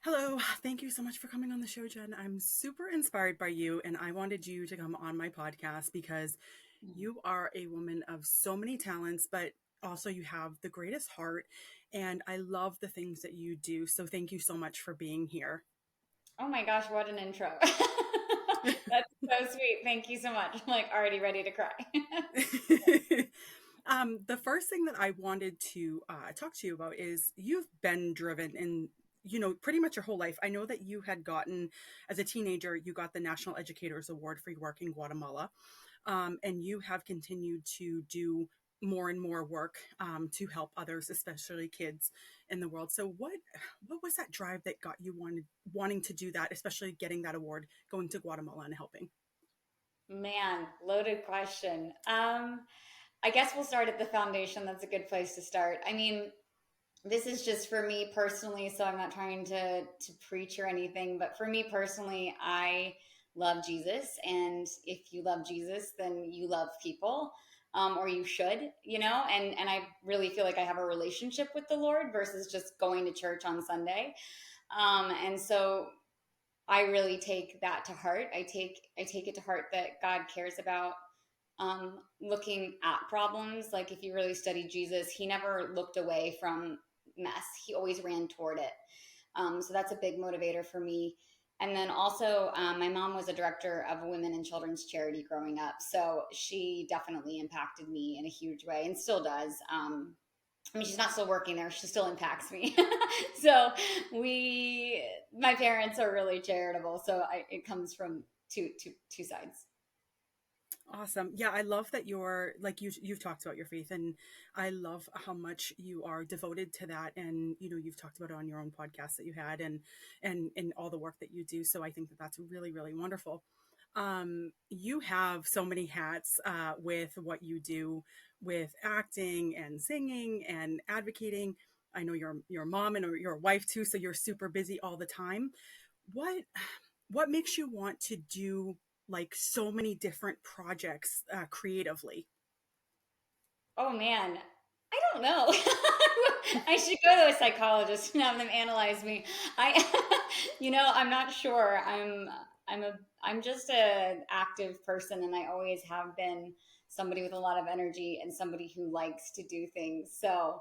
Hello, thank you so much for coming on the show, Jen. I'm super inspired by you, and I wanted you to come on my podcast because Mm. you are a woman of so many talents, but also you have the greatest heart, and I love the things that you do. So thank you so much for being here. Oh my gosh, what an intro. That's so sweet. Thank you so much. I'm like already ready to cry. The first thing that I wanted to talk to you about is you've been driven in, pretty much your whole life. I know that you had gotten, as a teenager, you got the National Educators Award for your work in Guatemala, and you have continued to do more and more work to help others, especially kids in the world. So, what was that drive that got you wanting to do that, especially getting that award, going to Guatemala and helping? Man, loaded question. I guess we'll start at the foundation. That's a good place to start. I mean, this is just for me personally, so I'm not trying to preach or anything, but for me personally, I love Jesus, and if you love Jesus, then you love people. Or you should, and I really feel like I have a relationship with the Lord versus just going to church on Sunday. And so I really take that to heart. I take it to heart that God cares about looking at problems. Like if you really study Jesus, he never looked away from mess. He always ran toward it. So that's a big motivator for me. And then also, my mom was a director of a women and children's charity growing up. So she definitely impacted me in a huge way and still does. I mean, she's not still working there. She still impacts me. So my parents are really charitable. So it comes from two sides. Awesome. Yeah, I love that you're like you've talked about your faith, and I love how much you are devoted to that, and you've talked about it on your own podcast that you had, and all the work that you do. So I think that that's really really wonderful. You have so many hats with what you do with acting and singing and advocating. I know you're a mom and you're a wife too, so you're super busy all the time. What what makes you want to do like so many different projects creatively? Oh man, I don't know. I should go to a psychologist and have them analyze me. I, I'm not sure. I'm just an active person, and I always have been somebody with a lot of energy and somebody who likes to do things. So,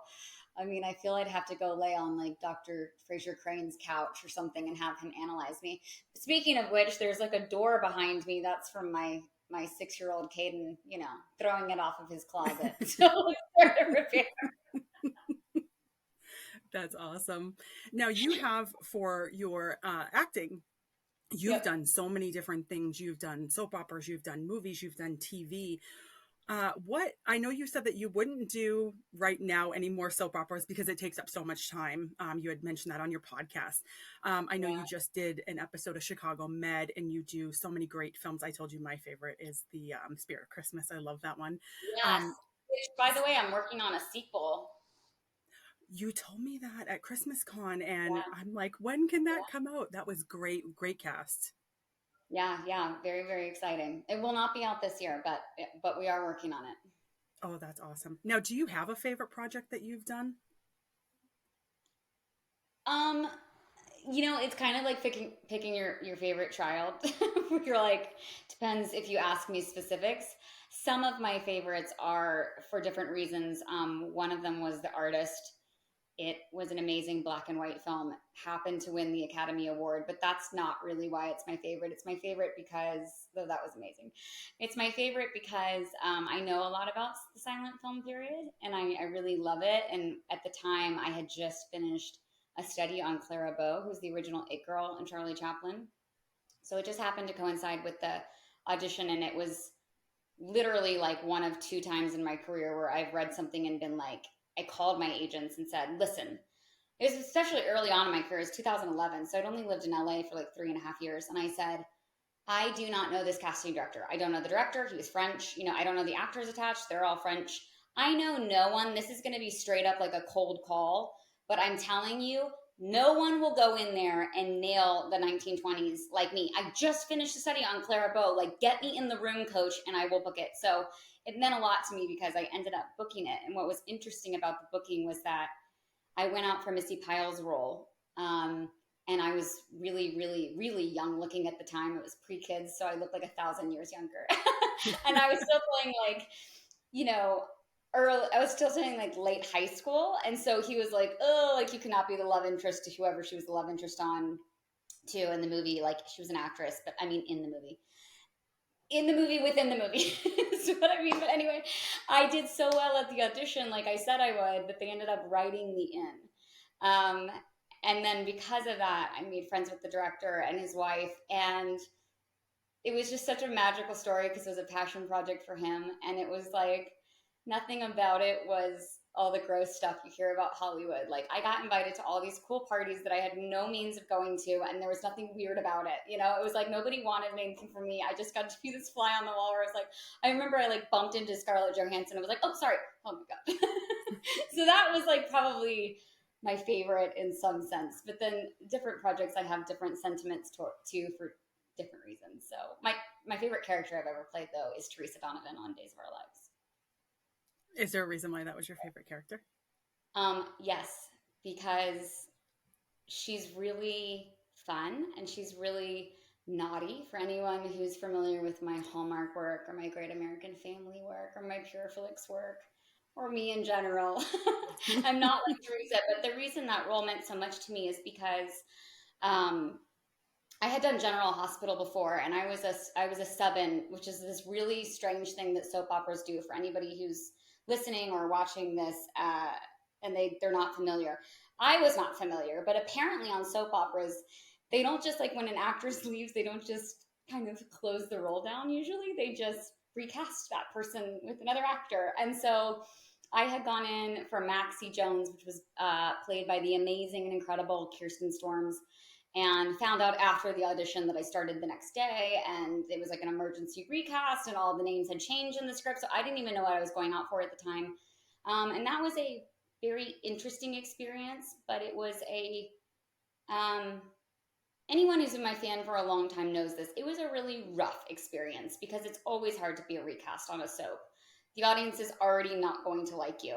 I mean, I feel I'd have to go lay on like Dr. Fraser Crane's couch or something and have him analyze me. Speaking of which, there's like a door behind me. That's from my 6-year-old Caden, throwing it off of his closet. So it's sort of repair. That's awesome. Now you have for your acting, you've Yep. done so many different things. You've done soap operas, you've done movies, you've done TV. What I know you said that you wouldn't do right now any more soap operas because it takes up so much time. You had mentioned that on your podcast. I know Yeah. you just did an episode of Chicago Med, and you do so many great films. I told you my favorite is the Spirit of Christmas. I love that one. Yes. Um, Which, by the way, I'm working on a sequel. you told me that at Christmas Con, and Yeah. I'm like, when can that come out? That was great, great cast. Yeah. Yeah. Very, very exciting. It will not be out this year, but we are working on it. Oh, that's awesome. Now, do you have a favorite project that you've done? Um, it's kind of like picking your favorite child. You're like, depends if you ask me specifics. Some of my favorites are for different reasons. One of them was The Artist. It was an amazing black and white film, happened to win the Academy Award, but that's not really why it's my favorite. It's my favorite because, though that was amazing, it's my favorite because I know a lot about the silent film period and I really love it. And at the time, I had just finished a study on Clara Bow, who's the original It Girl and Charlie Chaplin. So it just happened to coincide with the audition, and it was literally like one of two times in my career where I've read something and been like, I called my agents and said, listen, it was especially early on in my career. It was 2011. So I'd only lived in LA for like 3.5 years. And I said, I do not know this casting director. I don't know the director. He was French. I don't know the actors attached. They're all French. I know no one. This is going to be straight up like a cold call. But I'm telling you, no one will go in there and nail the 1920s like me. I just finished a study on Clara Bow. Like, get me in the room, coach, and I will book it. So it meant a lot to me because I ended up booking it. And what was interesting about the booking was that I went out for Missy Pyle's role. Um, And I was really, really, really young looking at the time. It was pre-kids, so I looked like 1,000 years younger. And I was still playing like, you know, early, I was still saying like late high school. And so he was like, oh, like you cannot be the love interest to whoever she was the love interest on to in the movie. Like she was an actress, but I mean, in the movie within the movie is what I mean. But anyway, I did so well at the audition, like I said I would, that they ended up writing me in. And then because of that, I made friends with the director and his wife. And it was just such a magical story because it was a passion project for him. And it was like, nothing about it was all the gross stuff you hear about Hollywood. Like I got invited to all these cool parties that I had no means of going to, and there was nothing weird about it. You know, it was like nobody wanted anything from me. I just got to be this fly on the wall where it's like, I remember I like bumped into Scarlett Johansson. I was like, oh, sorry. Oh my God. So that was like probably my favorite in some sense. But then different projects I have different sentiments to for different reasons. So my favorite character I've ever played though is Teresa Donovan on Days of Our Lives. Is there a reason why that was your favorite character? Yes, because she's really fun and she's really naughty. For anyone who's familiar with my Hallmark work or my Great American Family work or my Pureflix work or me in general, I'm not like Teresa. But the reason that role meant so much to me is because I had done General Hospital before, and I was a sub-in, which is this really strange thing that soap operas do. For anybody who's listening or watching this, and they're not familiar. I was not familiar, but apparently on soap operas, they don't just like when an actress leaves, they don't just kind of close the role down. Usually, they just recast that person with another actor, and so. I had gone in for Maxie Jones, which was played by the amazing and incredible Kirsten Storms, and found out after the audition that I started the next day, and it was like an emergency recast and all the names had changed in the script. So I didn't even know what I was going out for at the time. And that was a very interesting experience, but it was anyone who's been my fan for a long time knows this. It was a really rough experience because it's always hard to be a recast on a soap. The audience is already not going to like you.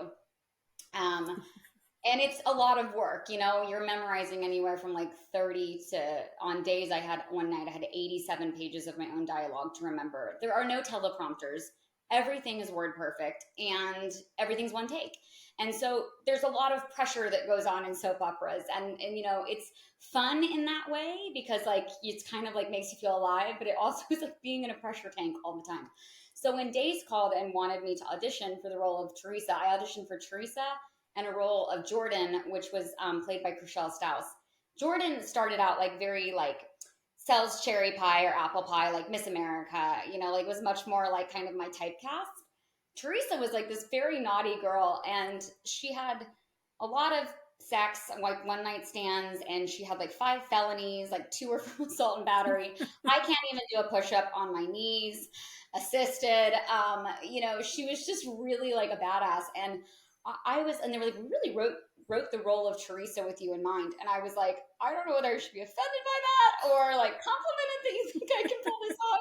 And it's a lot of work, you know, you're memorizing anywhere from like 30 to, on days one night I had 87 pages of my own dialogue to remember. There are no teleprompters. Everything is word perfect and everything's one take. And so there's a lot of pressure that goes on in soap operas. And you know, it's fun in that way because like it's kind of like makes you feel alive, but it also is like being in a pressure tank all the time. So when Days called and wanted me to audition for the role of Teresa, I auditioned for Teresa and a role of Jordan, which was played by Chriselle Staus. Jordan started out like very like sells cherry pie or apple pie, like Miss America, you know, like was much more like kind of my typecast. Teresa was like this very naughty girl, and she had a lot of sex, like one night stands, and she had like 5 felonies, like 2 were from assault and battery. I can't even do a push-up on my knees, assisted. You know, she was just really like a badass. And and they were like, we really wrote the role of Teresa with you in mind. And I was like, I don't know whether I should be offended by that or like complimented that you think I can pull this off.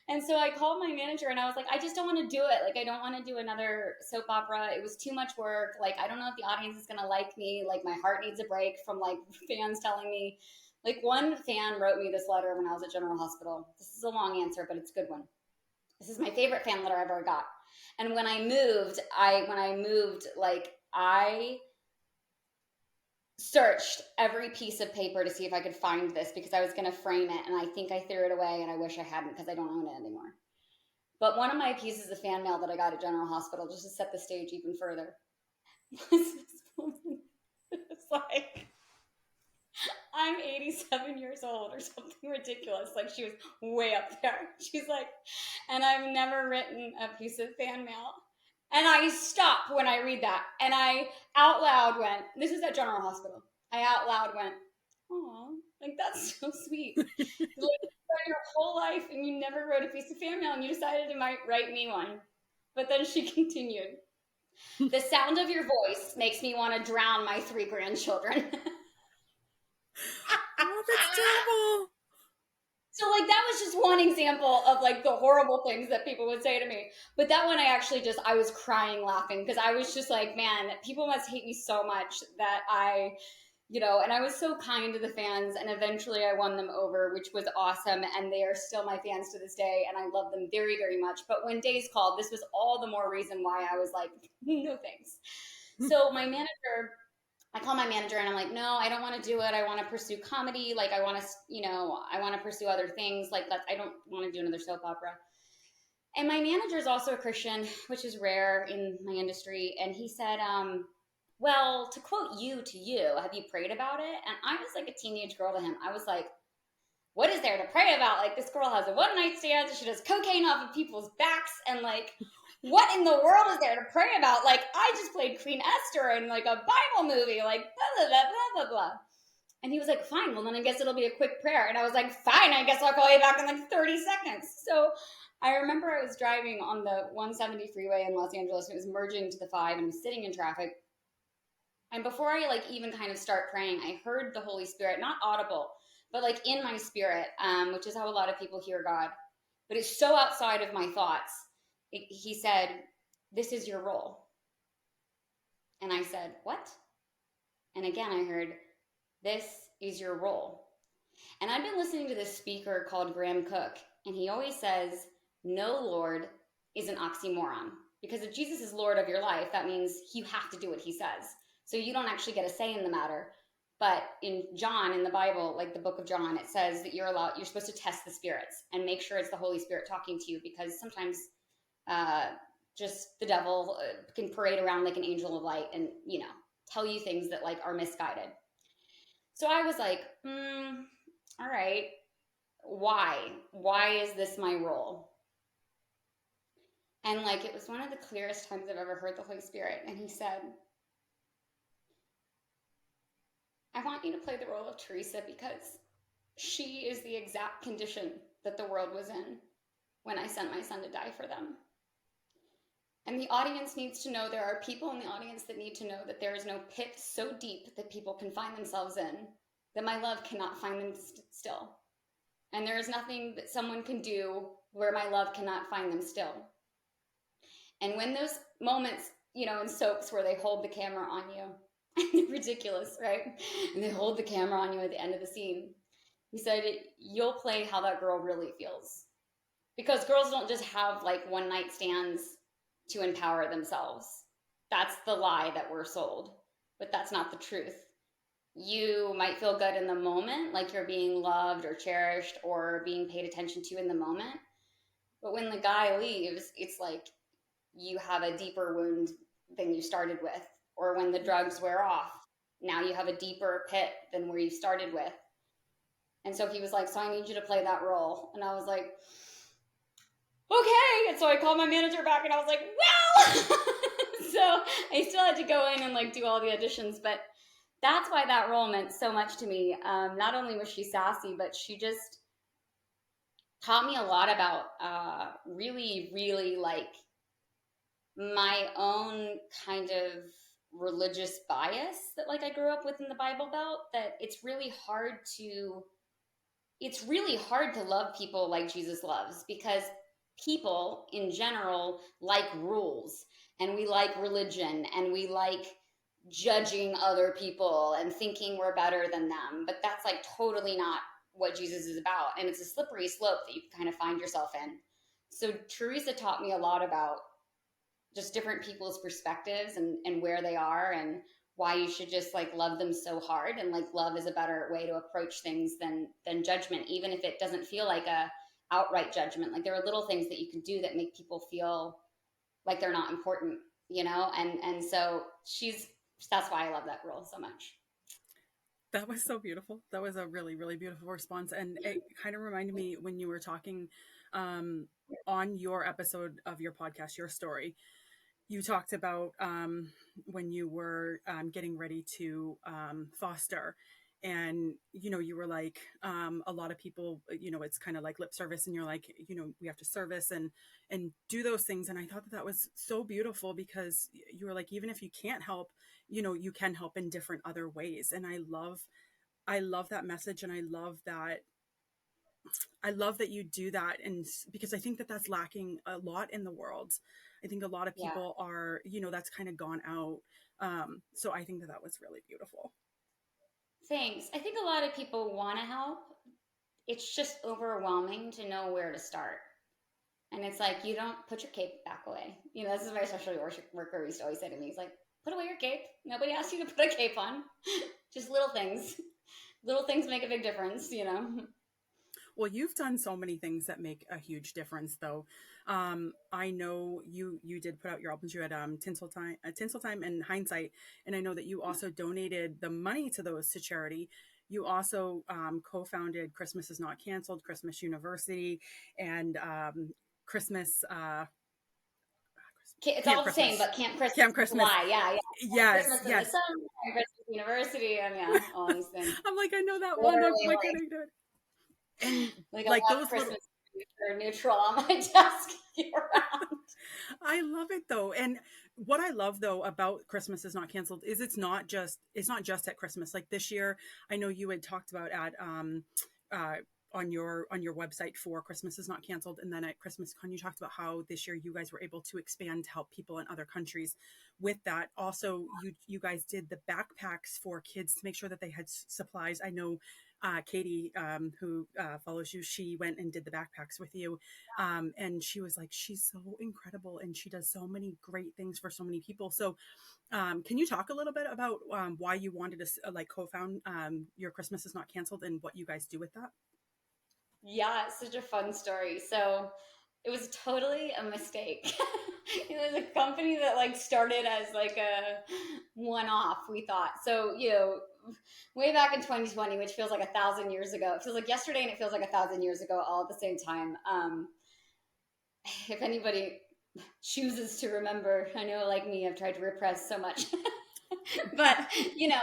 And so I called my manager and I was like, I just don't want to do it. Like, I don't want to do another soap opera. It was too much work. Like, I don't know if the audience is going to like me. Like, my heart needs a break from like fans telling me. Like, one fan wrote me this letter when I was at General Hospital. This is a long answer, but it's a good one. This is my favorite fan letter I ever got. And when I moved, I searched every piece of paper to see if I could find this because I was going to frame it. And I think I threw it away and I wish I hadn't because I don't own it anymore. But one of my pieces of fan mail that I got at General Hospital, just to set the stage even further, was this woman. It's like, I'm 87 years old or something ridiculous. Like she was way up there. She's like, and I've never written a piece of fan mail. And I stop when I read that. And I out loud went, this is at General Hospital. I out loud went, oh, like that's so sweet. Like you spent your whole life and you never wrote a piece of fan mail and you decided to write me one. But then she continued, the sound of your voice makes me want to drown my 3 grandchildren. Oh, that's terrible. So like that was just one example of like the horrible things that people would say to me. But that one I was crying laughing because I was just like, man, people must hate me so much that I, and I was so kind to the fans, and eventually I won them over, which was awesome. And they are still my fans to this day, and I love them very, very much. But when Days called, this was all the more reason why I was like, no thanks. So I call my manager and I'm like, no, I don't want to do it. I want to pursue comedy. Like, I want to, I want to pursue other things. Like, that, I don't want to do another soap opera. And my manager is also a Christian, which is rare in my industry. And he said, well, to quote you to you, have you prayed about it? And I was like a teenage girl to him. I was like, what is there to pray about? Like, this girl has a one night stand. She does cocaine off of people's backs. And like, what in the world is there to pray about? Like, I just played Queen Esther in like a Bible movie, like blah, blah, blah, blah, blah, blah. And he was like, fine, well, then I guess it'll be a quick prayer. And I was like, fine, I guess I'll call you back in like 30 seconds. So I remember I was driving on the 170 freeway in Los Angeles. And it was merging to the 5 and I was sitting in traffic. And before I like even kind of start praying, I heard the Holy Spirit, not audible, but like in my spirit, which is how a lot of people hear God. But it's so outside of my thoughts. He said, this is your role. And I said, what? And again, I heard, this is your role. And I've been listening to this speaker called Graham Cook, and he always says, no Lord is an oxymoron. Because if Jesus is Lord of your life, that means you have to do what he says. So you don't actually get a say in the matter. But in John, in the Bible, like the book of John, it says that you're supposed to test the spirits and make sure it's the Holy Spirit talking to you, because sometimes just the devil can parade around like an angel of light and, tell you things that like are misguided. So I was like, all right, why? Why is this my role? And like, it was one of the clearest times I've ever heard the Holy Spirit. And he said, I want you to play the role of Teresa because she is the exact condition that the world was in when I sent my son to die for them. And the audience needs to know, there are people in the audience that need to know that there is no pit so deep that people can find themselves in, that my love cannot find them still. And there is nothing that someone can do where my love cannot find them still. And when those moments, in soaps where they hold the camera on you, and they're ridiculous, right? And they hold the camera on you at the end of the scene. He said, you'll play how that girl really feels. Because girls don't just have like one night stands to empower themselves. That's the lie that we're sold, but that's not the truth. You might feel good in the moment, like you're being loved or cherished or being paid attention to in the moment. But when the guy leaves, it's like you have a deeper wound than you started with. Or when the drugs wear off, now you have a deeper pit than where you started with. And so he was like, so I need you to play that role. And I was like, okay. And so I called my manager back and I was like, well, so I still had to go in and like do all the auditions, but that's why that role meant so much to me. Not only was she sassy, but she just taught me a lot about really, really like my own kind of religious bias that like I grew up with in the Bible Belt, that it's really hard to love people like Jesus loves, because people in general like rules, and we like religion, and we like judging other people and thinking we're better than them. But that's like totally not what Jesus is about. And it's a slippery slope that you can kind of find yourself in. So Teresa taught me a lot about just different people's perspectives and where they are, and why you should just like love them so hard, and like love is a better way to approach things than judgment, even if it doesn't feel like a outright judgment. Like there are little things that you can do that make people feel like they're not important, and so that's why I love that role so much. That was so beautiful. That was a really, really beautiful response. And it kind of reminded me when you were talking on your episode of your podcast, Your Story, you talked about when you were getting ready to foster. And, you were like, a lot of people, it's kind of like lip service, and you're like, we have to service and do those things. And I thought that was so beautiful, because you were like, even if you can't help, you can help in different other ways. And I love that message. And I love that you do that. And because I think that that's lacking a lot in the world. I think a lot of Yeah. people are, that's kind of gone out. So I think that was really beautiful. Thanks. I think a lot of people want to help. It's just overwhelming to know where to start. And it's like, you don't put your cape back away. You know, this is my social worker used to always say to me, he's like, put away your cape. Nobody asked you to put a cape on. Just little things. Little things make a big difference, you know? Well, you've done so many things that make a huge difference, though. I know you did put out your albums. You had Tinsel Time, and Hindsight, and I know that you also donated the money to those to charity. You also co-founded Christmas is Not Canceled, Christmas University, and Christmas It's Camp all the same, Christmas, but Camp Christmas Camp in Christmas. July. Yeah, yeah. Yes, Christmas in the yes. summer, Christmas University, and yeah, all these things. I'm like, I know that one. I'm Literally like, I know it. And like a like lot of those little Christmas are neutral on my desk year round. I love it though. And what I love though about Christmas is Not Canceled is it's not just at Christmas. Like this year, I know you had talked about at uh on your website for Christmas is Not Canceled, and then at Christmas Con you talked about how this year you guys were able to expand to help people in other countries with that. Also, you guys did the backpacks for kids to make sure that they had supplies. I know Katie, who follows you, she went and did the backpacks with you. And she was like, she's so incredible and she does so many great things for so many people. So, can you talk a little bit about why you wanted to like co-found your Christmas is Not Canceled and what you guys do with that? Yeah, it's such a fun story. So it was totally a mistake. It was a company that like started as like a one-off, we thought. So, you know, way back in 2020, which feels like 1,000 years ago. It feels like yesterday and it feels like 1,000 years ago all at the same time. If anybody chooses to remember, I know like me, I've tried to repress so much. But you know,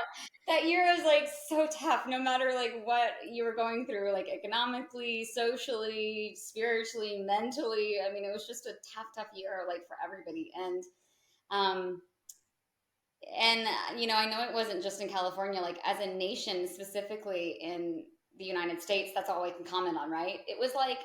that year was like so tough, no matter like what you were going through, like economically, socially, spiritually, mentally. I mean, it was just a tough year like for everybody. Um and you know, I know it wasn't just in California, like as a nation, specifically in the United States, that's all I can comment on, right? It was like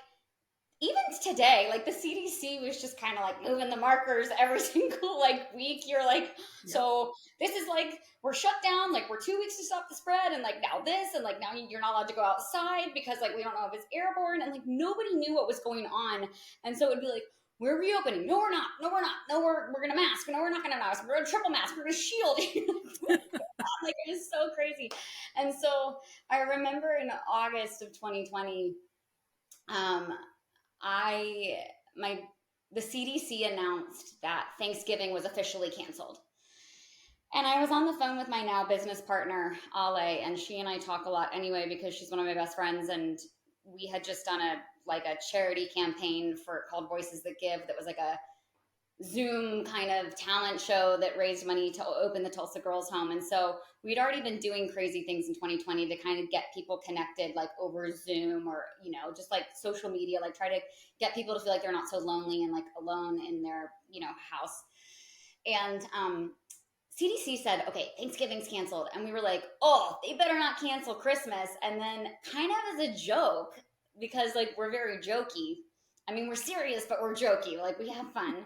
even today, like the CDC was just kind of like moving the markers every single like week. You're like, Yep. so this is like we're shut down, like we're 2 weeks to stop the spread, and like now this, and like now you're not allowed to go outside because like we don't know if it's airborne, and like nobody knew what was going on, and so it'd be like. We're reopening. No, we're not. No, we're not. No, we're gonna mask. No, we're not gonna mask. We're gonna triple mask. We're gonna shield. Like it is so crazy. And so I remember in August of 2020, um, I my the CDC announced that Thanksgiving was officially canceled. And I was on the phone with my now business partner, Ale, and she and I talk a lot anyway because she's one of my best friends, and we had just done a charity campaign for called Voices That Give that was like a Zoom kind of talent show that raised money to open the Tulsa Girls Home. And so we'd already been doing crazy things in 2020 to kind of get people connected, like over Zoom or, you know, just like social media, like try to get people to feel like they're not so lonely and like alone in their, you know, house. And CDC said, okay, Thanksgiving's canceled. And we were like, oh, they better not cancel Christmas. And then kind of as a joke, because like we're very jokey. I mean, we're serious, but we're jokey. Like we have fun.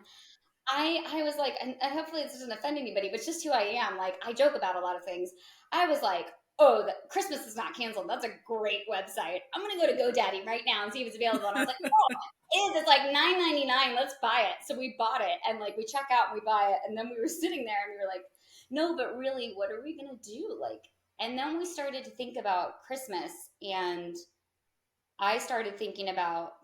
I was like, and hopefully this doesn't offend anybody, but it's just who I am. Like, I joke about a lot of things. I was like, oh, Christmas is not canceled. That's a great website. I'm gonna go to GoDaddy right now and see if it's available. And I was like, oh, it is. It's like $9.99. Let's buy it. So we bought it, and like we check out and we buy it, and then we were sitting there and we were like, no, but really, what are we gonna do? Like, and then we started to think about Christmas, and I started thinking about,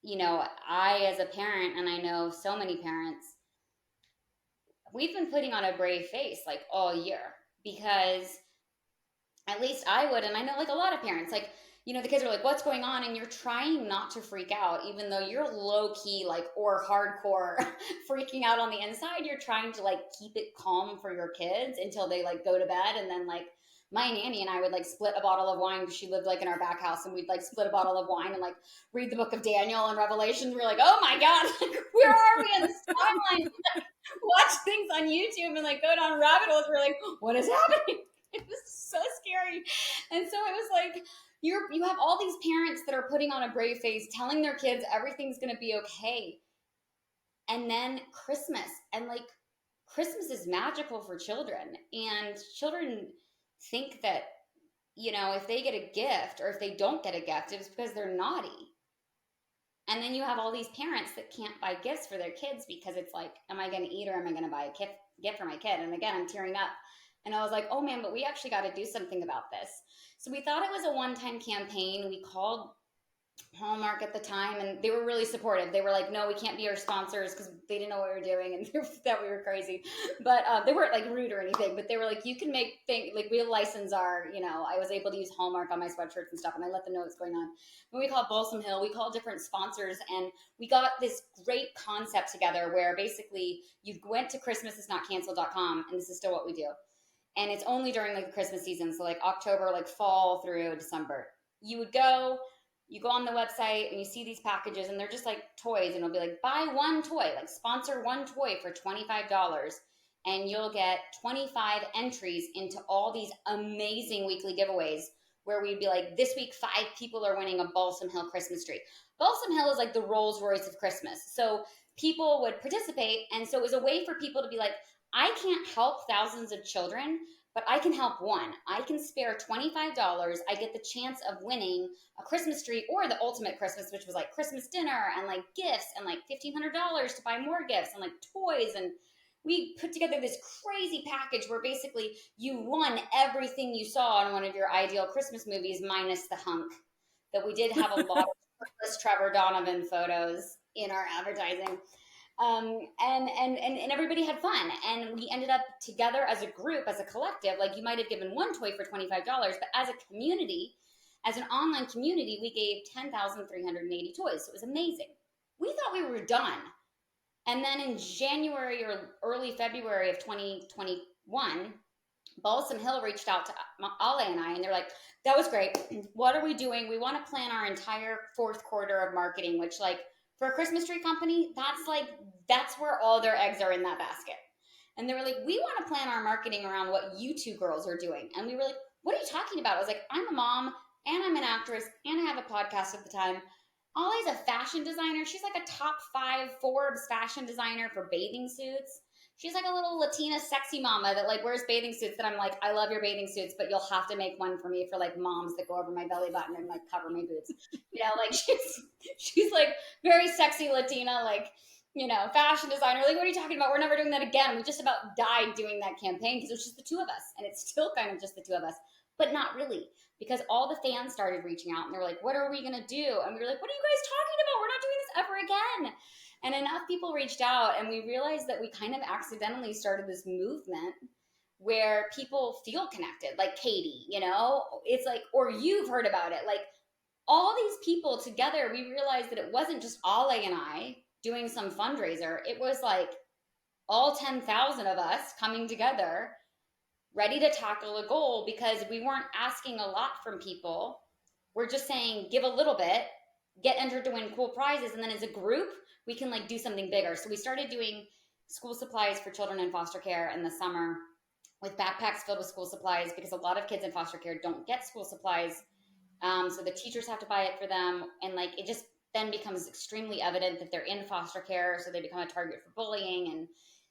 you know, I as a parent, and I know so many parents we've been putting on a brave face like all year because at least I would, and I know like a lot of parents, like, you know, the kids are like, what's going on? And you're trying not to freak out, even though you're low key, like, or hardcore freaking out on the inside. You're trying to like keep it calm for your kids until they like go to bed. And then like my nanny and I would like split a bottle of wine because she lived like in our back house, and we'd like split a bottle of wine and like read the book of Daniel and Revelation. We're like, oh my God, like, where are we in this timeline? Watch things on YouTube and like go down rabbit holes. We're like, what is happening? It was so scary. And so it was like, you have all these parents that are putting on a brave face, telling their kids everything's going to be okay. And then Christmas, and like Christmas is magical for children, and children think that you know, if they get a gift or if they don't get a gift, it's because they're naughty. And then you have all these parents that can't buy gifts for their kids because it's like, am I going to eat or am I going to buy a gift for my kid? And again, I'm tearing up. And I was like, oh man, but we actually got to do something about this. So we thought it was a one time campaign. We called Hallmark at the time, and they were really supportive. They were like, "No, we can't be your sponsors," because they didn't know what we were doing and that we were crazy. But they weren't like rude or anything. But they were like, "You can make things like we'll license our." You know, I was able to use Hallmark on my sweatshirts and stuff, and I let them know what's going on. When we called Balsam Hill, we called different sponsors, and we got this great concept together where basically you went to ChristmasIsNotCancelled.com, and this is still what we do. And it's only during like the Christmas season, so like October, like fall through December. You would go, you go on the website and you see these packages and they're just like toys, and it'll be like buy one toy, like sponsor one toy for $25, and you'll get 25 entries into all these amazing weekly giveaways where we'd be like, this week 5 people are winning a Balsam Hill Christmas tree. Balsam Hill is like the Rolls Royce of Christmas. So people would participate, and so it was a way for people to be like, I can't help thousands of children, but I can help one. I can spare $25. I get the chance of winning a Christmas tree or the ultimate Christmas, which was like Christmas dinner and like gifts and like $1,500 to buy more gifts and like toys. And we put together this crazy package where basically you won everything you saw in one of your ideal Christmas movies, minus the hunk. That we did have a lot of Trevor Donovan photos in our advertising. And everybody had fun, and we ended up together as a group, as a collective. Like, you might have given one toy for $25, but as a community, as an online community, we gave 10,380 toys. So it was amazing. We thought we were done, and then in January or early February of 2021, Balsam Hill reached out to Ale and I, and they're like, that was great. What are we doing? We want to plan our entire fourth quarter of marketing, which, like, for a Christmas tree company, that's where all their eggs are, in that basket. And they were like, we want to plan our marketing around what you two girls are doing. And we were like, what are you talking about? I was like, I'm a mom and I'm an actress and I have a podcast at the time. Ollie's a fashion designer. She's like a top 5 Forbes fashion designer for bathing suits. She's like a little Latina sexy mama that like wears bathing suits that I'm like, I love your bathing suits, but you'll have to make one for me for like moms that go over my belly button and like cover my boobs. You know, like she's like very sexy Latina, like, you know, fashion designer. Like, what are you talking about? We're never doing that again. We just about died doing that campaign because it was just the two of us. And it's still kind of just the two of us, but not really, because all the fans started reaching out and they were like, what are we going to do? And we were like, what are you guys talking about? We're not doing this ever again. And enough people reached out, and we realized that we kind of accidentally started this movement where people feel connected, like Katie, you know, it's like, or you've heard about it, like all these people together. We realized that it wasn't just Ale and I doing some fundraiser. It was like all 10,000 of us coming together, ready to tackle a goal, because we weren't asking a lot from people. We're just saying, give a little bit, get entered to win cool prizes, and then as a group, we can like do something bigger. So we started doing school supplies for children in foster care in the summer with backpacks filled with school supplies, because a lot of kids in foster care don't get school supplies. So the teachers have to buy it for them. And like, it just then becomes extremely evident that they're in foster care. So they become a target for bullying, and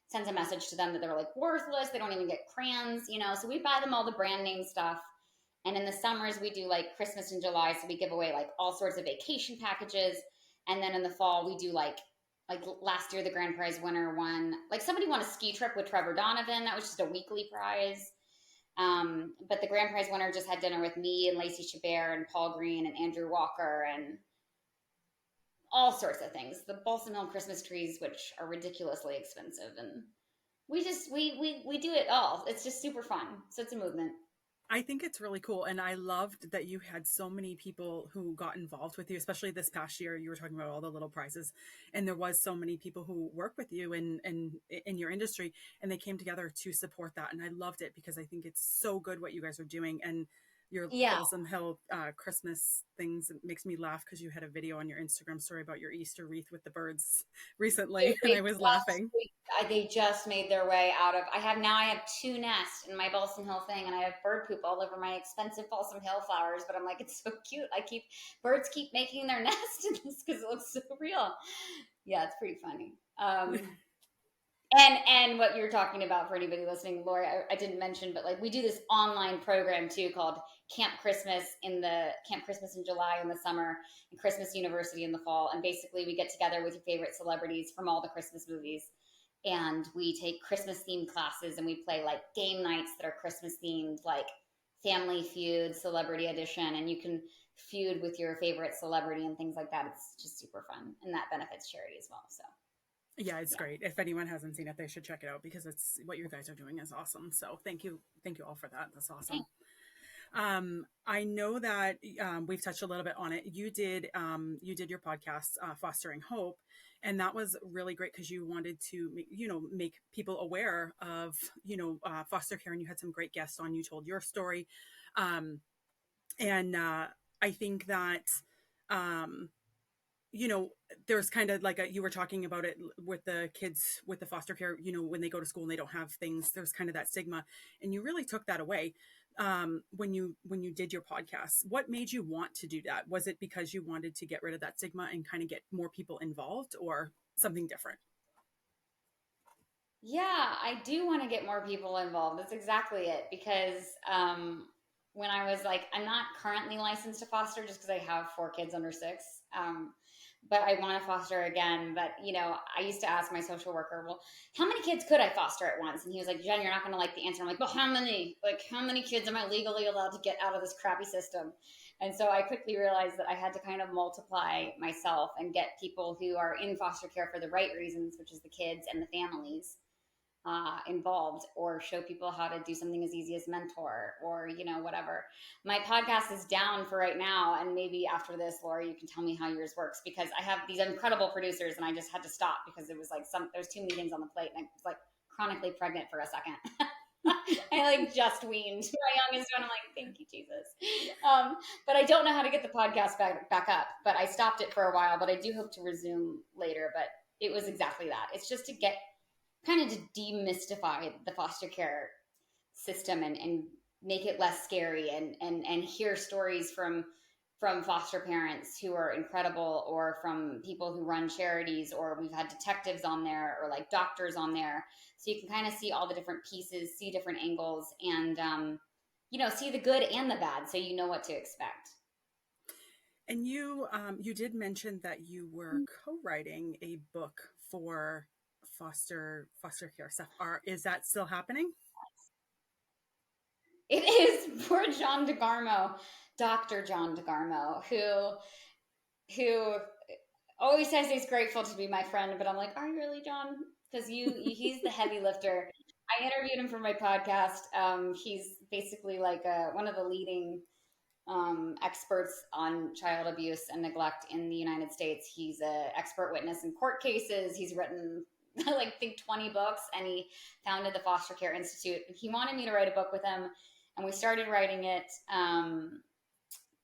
sends a message to them that they're like worthless. They don't even get crayons, you know? So we buy them all the brand name stuff. And in the summers, we do like Christmas in July. So we give away like all sorts of vacation packages. And then in the fall, we do like last year, the grand prize winner won, like somebody won a ski trip with Trevor Donovan. That was just a weekly prize. But the grand prize winner just had dinner with me and Lacey Chabert and Paul Green and Andrew Walker and all sorts of things. The Balsam Hill Christmas trees, which are ridiculously expensive. And we just, we do it all. It's just super fun. So it's a movement. I think it's really cool. And I loved that you had so many people who got involved with you, especially this past year. You were talking about all the little prizes, and there was so many people who work with you in your industry, and they came together to support that. And I loved it because I think it's so good what you guys are doing. And your Yeah. Balsam Hill Christmas things, it makes me laugh because you had a video on your Instagram story about your Easter wreath with the birds recently, and I was laughing. They just made their way out of. I have 2 nests in my Balsam Hill thing, and I have bird poop all over my expensive Balsam Hill flowers. But I'm like, it's so cute. Birds keep making their nest in this because it looks so real. Yeah, it's pretty funny. And what you're talking about, for anybody listening, Laurie, I didn't mention, but like we do this online program too called Camp Christmas in July in the summer and Christmas University in the fall. And basically we get together with your favorite celebrities from all the Christmas movies. And we take Christmas themed classes and we play like game nights that are Christmas themed, like Family Feud, Celebrity Edition, and you can feud with your favorite celebrity and things like that. It's just super fun. And that benefits charity as well. So Yeah, it's yeah. great. If anyone hasn't seen it, they should check it out because it's what you guys are doing is awesome. So thank you all for that. That's awesome. I know that we've touched a little bit on it. You did your podcast, Fostering Hope, and that was really great because you wanted to make people aware of foster care, and you had some great guests on. You told your story, um, and I think that. Um, there's kind of like you were talking about it with the kids with the foster care, when they go to school and they don't have things, there's kind of that stigma, and you really took that away when you did your podcast. What made you want to do that? Was it because you wanted to get rid of that stigma and kind of get more people involved, or something different? Yeah, I do want to get more people involved. That's exactly it. Because when I was like, I'm not currently licensed to foster just because I have 4 kids under 6. But I want to foster again. But, I used to ask my social worker, well, how many kids could I foster at once? And he was like, Jen, you're not going to like the answer. I'm like, well, how many? Like, how many kids am I legally allowed to get out of this crappy system? And so I quickly realized that I had to kind of multiply myself and get people who are in foster care for the right reasons, which is the kids and the families involved, or show people how to do something as easy as mentor, or whatever. My podcast is down for right now, and maybe after this, Laurie, you can tell me how yours works, because I have these incredible producers and I just had to stop because it was like there's too many things on the plate, and I was like chronically pregnant for a second. I like just weaned my youngest one. I'm like, thank you, Jesus. But I don't know how to get the podcast back up. But I stopped it for a while. But I do hope to resume later. But it was exactly that. It's just to get kind of to demystify the foster care system, and make it less scary, and hear stories from foster parents who are incredible, or from people who run charities, or we've had detectives on there, or like doctors on there, so you can kind of see all the different pieces, see different angles, and see the good and the bad, so you know what to expect. And you did mention that you were co-writing a book for foster care stuff. Is that still happening? It is poor John DeGarmo, Dr. John DeGarmo, who always says he's grateful to be my friend, but I'm like, are you really, John? Because he's the heavy lifter. I interviewed him for my podcast. He's basically like one of the leading experts on child abuse and neglect in the United States. He's an expert witness in court cases. He's written like I think 20 books, and he founded the Foster Care Institute. He wanted me to write a book with him, and we started writing it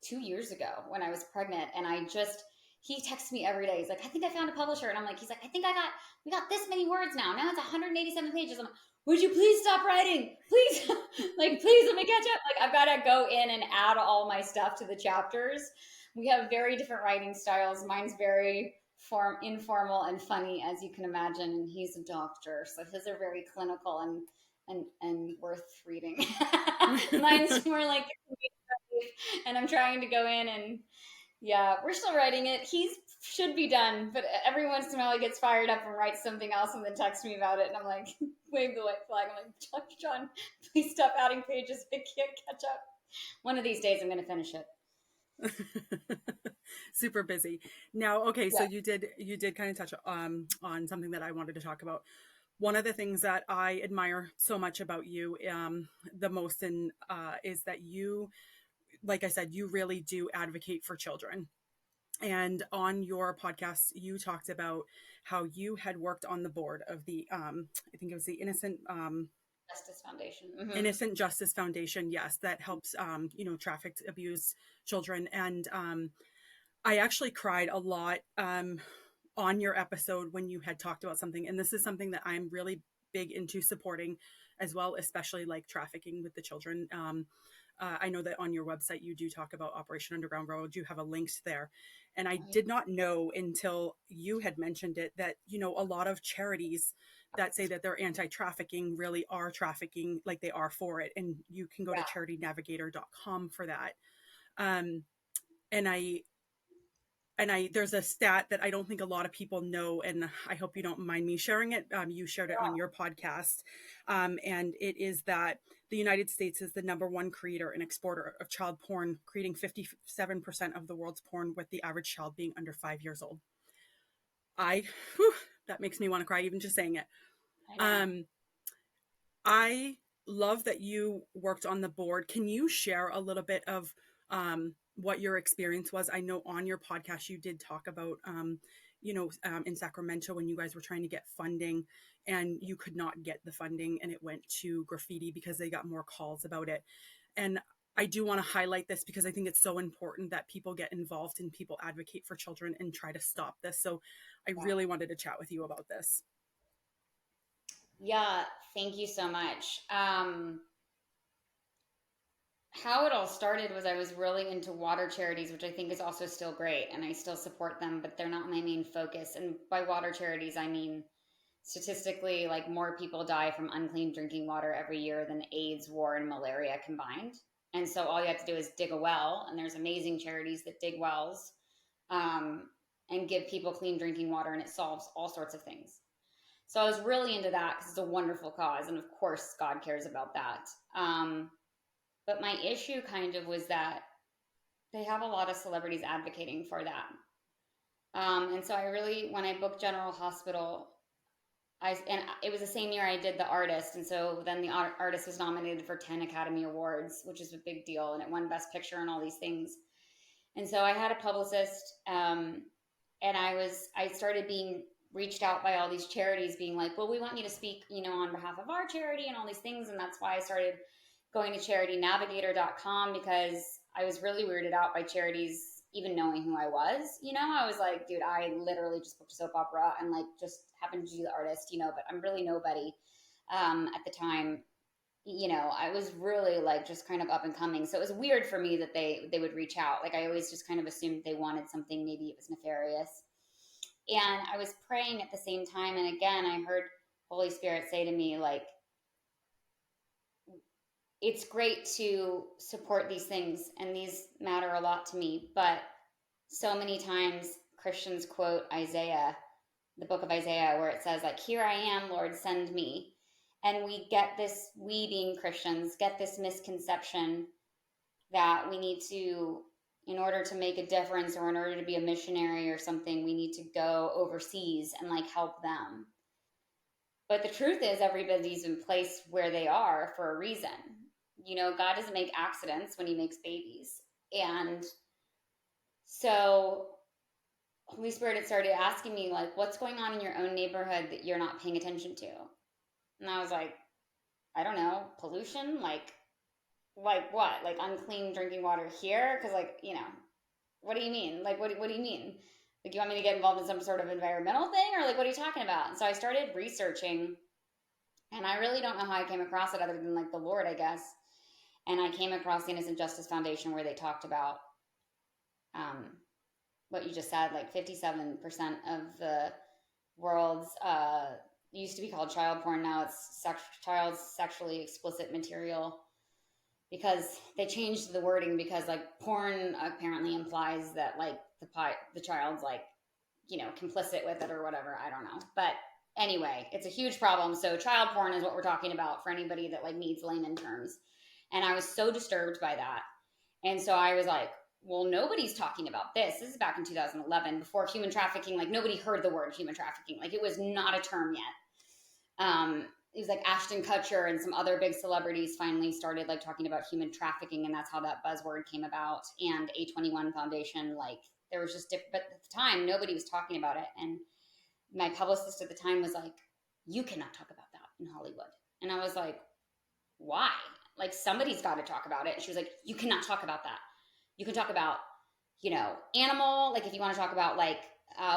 2 years ago when I was pregnant. And he texts me every day. He's like, I think I found a publisher. And he's like, I think we got this many words now. Now it's 187 pages. I'm like, would you please stop writing? Please, like, please let me catch up. Like, I've got to go in and add all my stuff to the chapters. We have very different writing styles. Mine's very informal and funny, as you can imagine. And he's a doctor, so his are very clinical and worth reading. Mine's more like, and I'm trying to go in and yeah, we're still writing it. He should be done, but every once in a while he gets fired up and writes something else and then texts me about it, and I'm like, wave the white flag. I'm like, John, please stop adding pages. I can't catch up. One of these days I'm going to finish it. Super busy now. Okay, so Yeah. you did kind of touch on something that I wanted to talk about. One of the things that I admire so much about you, the most, is that you, like I said, you really do advocate for children. And on your podcast, you talked about how you had worked on the board of the, I think it was the Justice Foundation. Mm-hmm. Innocent Justice Foundation. Yes, that helps, trafficked, abused children. And I actually cried a lot on your episode when you had talked about something. And this is something that I'm really big into supporting as well, especially like trafficking with the children. I know that on your website, you do talk about Operation Underground Road. You have a link there. And I did not know until you had mentioned it that, a lot of charities that say that they're anti-trafficking really are trafficking, like they are for it. And you can go to Yeah. charitynavigator.com for that. Um, and there's a stat that I don't think a lot of people know, and I hope you don't mind me sharing it. You shared it on your podcast. And it is that the United States is the #1 creator and exporter of child porn, creating 57% of the world's porn, with the average child being under 5 years old. Whew, that makes me want to cry even just saying it. I know. I love that you worked on the board. Can you share a little bit of what your experience was? I know on your podcast you did talk about, in Sacramento when you guys were trying to get funding and you could not get the funding and it went to graffiti because they got more calls about it. And I do want to highlight this because I think it's so important that people get involved and people advocate for children and try to stop this. So I Yeah. really wanted to chat with you about this. Yeah, thank you so much. How it all started was I was really into water charities, which I think is also still great, and I still support them, but they're not my main focus. And by water charities, I mean statistically, like more people die from unclean drinking water every year than AIDS, war, and malaria combined. And so all you have to do is dig a well, and there's amazing charities that dig wells and give people clean drinking water, and it solves all sorts of things. So I was really into that because it's a wonderful cause, and of course, God cares about that. But my issue kind of was that they have a lot of celebrities advocating for that. And so I really, when I booked General Hospital, and it was the same year I did The Artist. And so then The Artist was nominated for 10 Academy Awards, which is a big deal. And it won Best Picture and all these things. And so I had a publicist, and I started being reached out by all these charities being like, well, we want you to speak, on behalf of our charity and all these things. And that's why I started going to charitynavigator.com, because I was really weirded out by charities even knowing who I was. I was like, dude, I literally just booked a soap opera and like just happened to do The Artist, but I'm really nobody. At the time, I was really like just kind of up and coming. So it was weird for me that they would reach out. Like I always just kind of assumed they wanted something, maybe it was nefarious. And I was praying at the same time. And again, I heard Holy Spirit say to me, like, it's great to support these things and these matter a lot to me. But so many times Christians quote Isaiah, the book of Isaiah, where it says like, here I am, Lord, send me. And we being Christians, get this misconception that we need to, in order to make a difference or in order to be a missionary or something, we need to go overseas and like help them. But the truth is everybody's in place where they are for a reason. God doesn't make accidents when he makes babies. And so Holy Spirit had started asking me like, what's going on in your own neighborhood that you're not paying attention to? And I was like, I don't know, pollution? Like what? Like unclean drinking water here? Because like, what do you mean? Like, what do you mean? Like, you want me to get involved in some sort of environmental thing? Or like, what are you talking about? And so I started researching, and I really don't know how I came across it other than like the Lord, I guess. And I came across the Innocent Justice Foundation, where they talked about what you just said, like 57% of the world's used to be called child porn. Now it's child sexually explicit material, because they changed the wording, because like porn apparently implies that like the child's like, complicit with it or whatever. I don't know. But anyway, it's a huge problem. So child porn is what we're talking about for anybody that like needs layman terms. And I was so disturbed by that. And so I was like, well, nobody's talking about this. This is back in 2011, before human trafficking. Like nobody heard the word human trafficking. Like it was not a term yet. It was like Ashton Kutcher and some other big celebrities finally started like talking about human trafficking. And that's how that buzzword came about. And A21 Foundation, like there was just different, but at the time, nobody was talking about it. And my publicist at the time was like, you cannot talk about that in Hollywood. And I was like, why? Like somebody's got to talk about it. And she was like, you cannot talk about that. You can talk about, animal, like if you want to talk about like,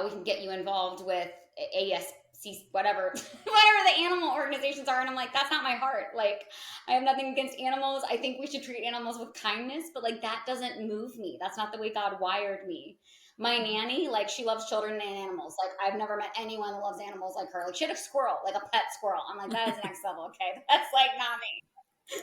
we can get you involved with ASC, whatever, whatever the animal organizations are. And I'm like, that's not my heart. Like I have nothing against animals. I think we should treat animals with kindness, but like that doesn't move me. That's not the way God wired me. My nanny, like, she loves children and animals. Like, I've never met anyone that loves animals like her. Like, she had a squirrel, like a pet squirrel. I'm like, that is next level. Okay, that's like not me.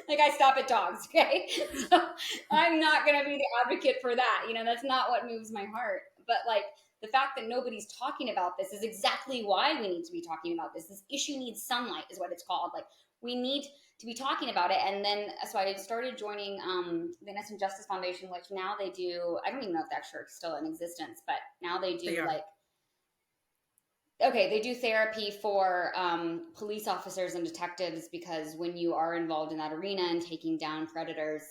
Like, I stop at dogs. Okay, so I'm not gonna be the advocate for that. That's not what moves my heart. But like, the fact that nobody's talking about this is exactly why we need to be talking about this. This issue needs sunlight, is what it's called. Like, we need to be talking about it. And then, so I started joining the Innocent Justice Foundation, which now they do, I don't even know if that's still in existence, but now they do like, okay, they do therapy for police officers and detectives, because when you are involved in that arena and taking down predators,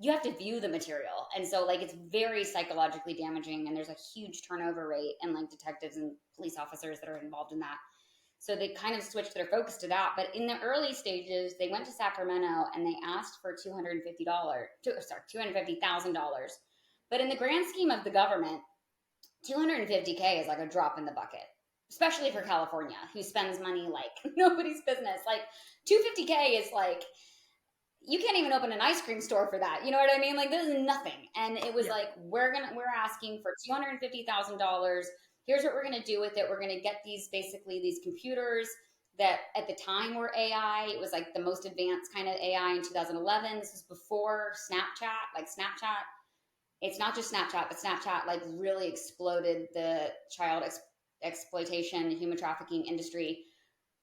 you have to view the material. And so like, it's very psychologically damaging, and there's a huge turnover rate in like detectives and police officers that are involved in that. So they kind of switched their focus to that. But in the early stages, they went to Sacramento and they asked for $250,000. But in the grand scheme of the government, $250K is like a drop in the bucket, especially for California, who spends money like nobody's business. Like, $250K is like, you can't even open an ice cream store for that. You know what I mean? Like, this is nothing. And it was like, we're asking for $250,000. Here's what we're going to do with it. We're going to get these computers that at the time were AI. It was like the most advanced kind of AI in 2011. This was before Snapchat. Like, Snapchat, it's not just Snapchat, but Snapchat like really exploded the child exploitation, human trafficking industry.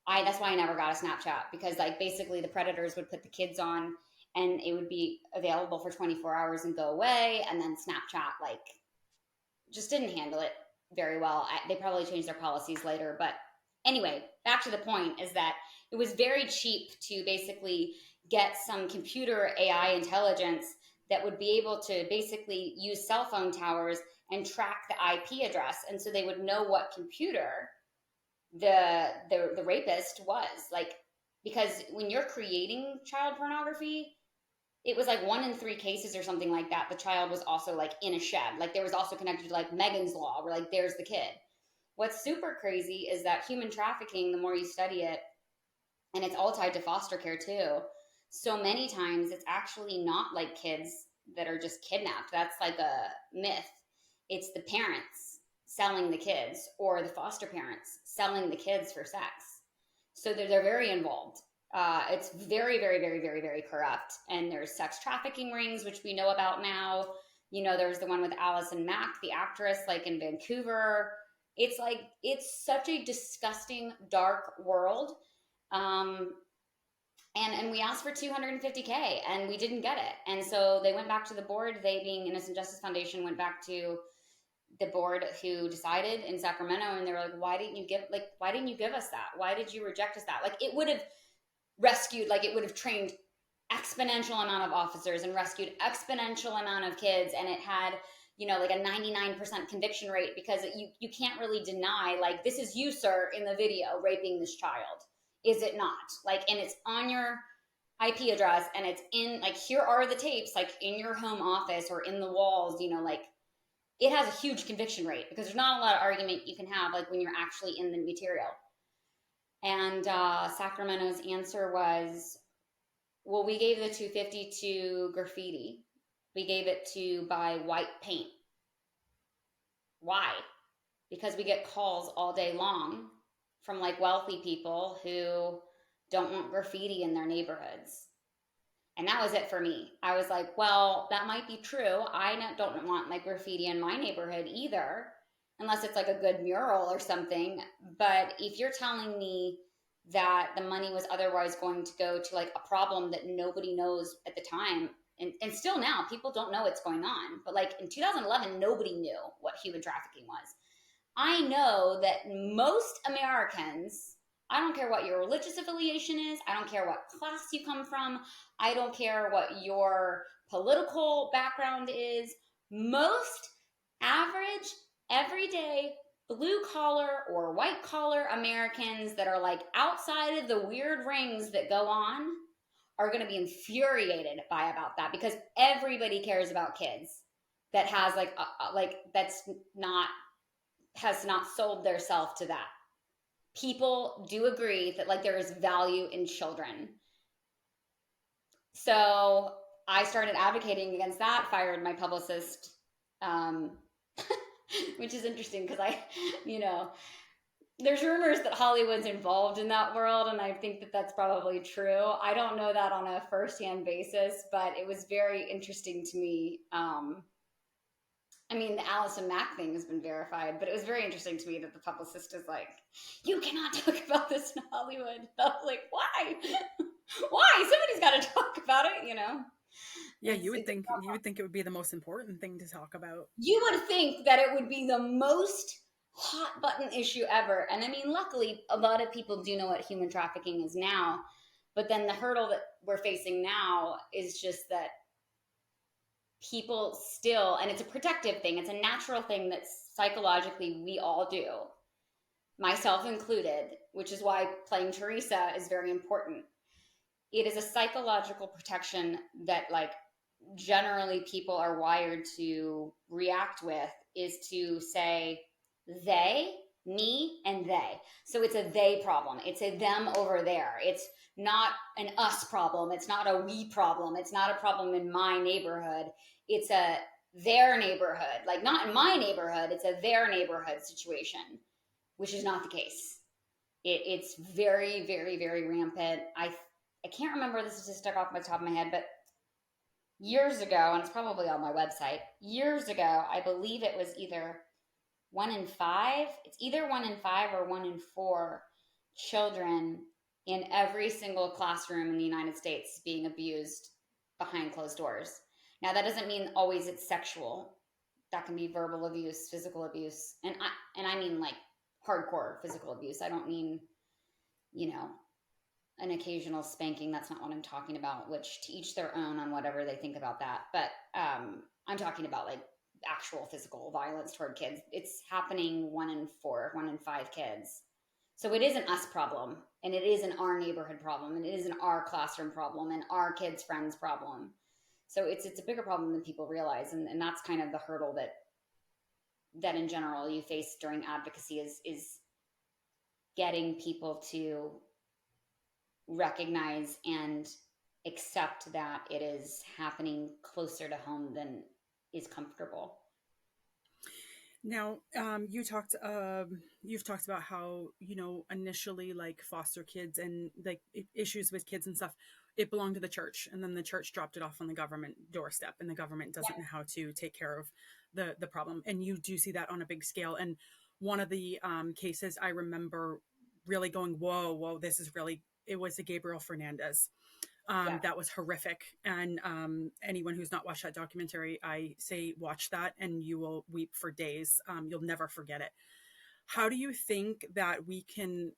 That's why I never got a Snapchat, because like basically the predators would put the kids on and it would be available for 24 hours and go away. And then Snapchat like just didn't handle it very well. They probably changed their policies later. But anyway, back to the point is that it was very cheap to basically get some computer AI intelligence that would be able to basically use cell phone towers and track the IP address. And so they would know what computer the rapist was. Like, because when you're creating child pornography, it was like 1 in 3 cases or something like that, the child was also like in a shed. Like, there was also connected to like Megan's Law, where like there's the kid. What's super crazy is that human trafficking, the more you study it, and it's all tied to foster care too, so many times it's actually not like kids that are just kidnapped. That's like a myth. It's the parents selling the kids, or the foster parents selling the kids for sex. So they're very involved. It's very, very, very, very, very corrupt. And there's sex trafficking rings, which we know about now. There's the one with Allison Mack, the actress, like in Vancouver. It's like, it's such a disgusting, dark world. And we asked for $250K and we didn't get it. And so they went back to the board. They, being Innocent Justice Foundation, went back to the board who decided in Sacramento, and they were like, why didn't you give us that? Why did you reject us that? Like, it would have rescued, like, it would have trained exponential amount of officers and rescued exponential amount of kids. And it had, like a 99% conviction rate, because you can't really deny, like, this is you, sir, in the video raping this child. Is it not? Like, and it's on your IP address, and it's in, like, here are the tapes, like, in your home office or in the walls, like, it has a huge conviction rate, because there's not a lot of argument you can have, like, when you're actually in the material. And Sacramento's answer was, well, we gave the $250 to graffiti. We gave it to buy white paint. Why? Because we get calls all day long from like wealthy people who don't want graffiti in their neighborhoods. And that was it for me. I was like, well, that might be true. I don't want like graffiti in my neighborhood either, unless it's like a good mural or something. But if you're telling me that the money was otherwise going to go to like a problem that nobody knows at the time, and still now, people don't know what's going on. But like in 2011, nobody knew what human trafficking was. I know that most Americans, I don't care what your religious affiliation is, I don't care what class you come from, I don't care what your political background is, most average, everyday, blue collar or white collar Americans that are like outside of the weird rings that go on are going to be infuriated by about that, because everybody cares about kids that has has not sold their self to that. People do agree that like there is value in children. So I started advocating against that, fired my publicist, which is interesting because you know, there's rumors that Hollywood's involved in that world, and I think that that's probably true. I don't know that on a firsthand basis, but it was very interesting to me. I mean, the Allison Mack thing has been verified, but it was very interesting to me that the publicist is like, "You cannot talk about this in Hollywood." I was like, "Why? Why? Somebody's got to talk about it, you know." Yeah, It's you would think it would be the most important thing to talk about. you would think that it would be the most hot button issue ever. And I mean, luckily, a lot of people do know what human trafficking is now. But then the hurdle that we're facing now is just that people still, and it's a protective thing, it's a natural thing that psychologically we all do, myself included, which is why playing Teresa is very important. It is a psychological protection that, like, generally people are wired to react with, is to say they, me, and they. So it's a they problem. It's a them over there. It's not an us problem. It's not a we problem. It's not a problem in my neighborhood. It's a their neighborhood. Like, not in my neighborhood, it's a their neighborhood situation, which is not the case. It's very, very, very rampant. I can't remember the statistic off the top of my head, but years ago, and it's probably on my website, years ago, I believe it was either 1 in 5. It's either 1 in 5 or 1 in 4 children in every single classroom in the United States being abused behind closed doors. Now, that doesn't mean always it's sexual. That can be verbal abuse, physical abuse, and I mean, like, hardcore physical abuse. I don't mean, you know, an occasional spanking. That's not what I'm talking about, which to each their own on whatever they think about that. But I'm talking about, like, actual physical violence toward kids. It's happening 1 in 4, 1 in 5 kids. So it is an us problem, and it is an our neighborhood problem, and it is an our classroom problem, and our kids' friends problem. So it's a bigger problem than people realize, and that's kind of the hurdle that in general you face during advocacy is getting people to recognize and accept that it is happening closer to home than is comfortable. Now, you've talked about how, initially, like, foster kids and, like, issues with kids and stuff, it belonged to the church, and then the church dropped it off on the government doorstep, and the government doesn't know how to take care of the problem. And you do see that on a big scale. And one of the cases I remember really going, whoa, this is really, it was the Gabriel Fernandez. Yeah. That was horrific. And anyone who's not watched that documentary, I say watch that, and you will weep for days. You'll never forget it. How do you think that we can,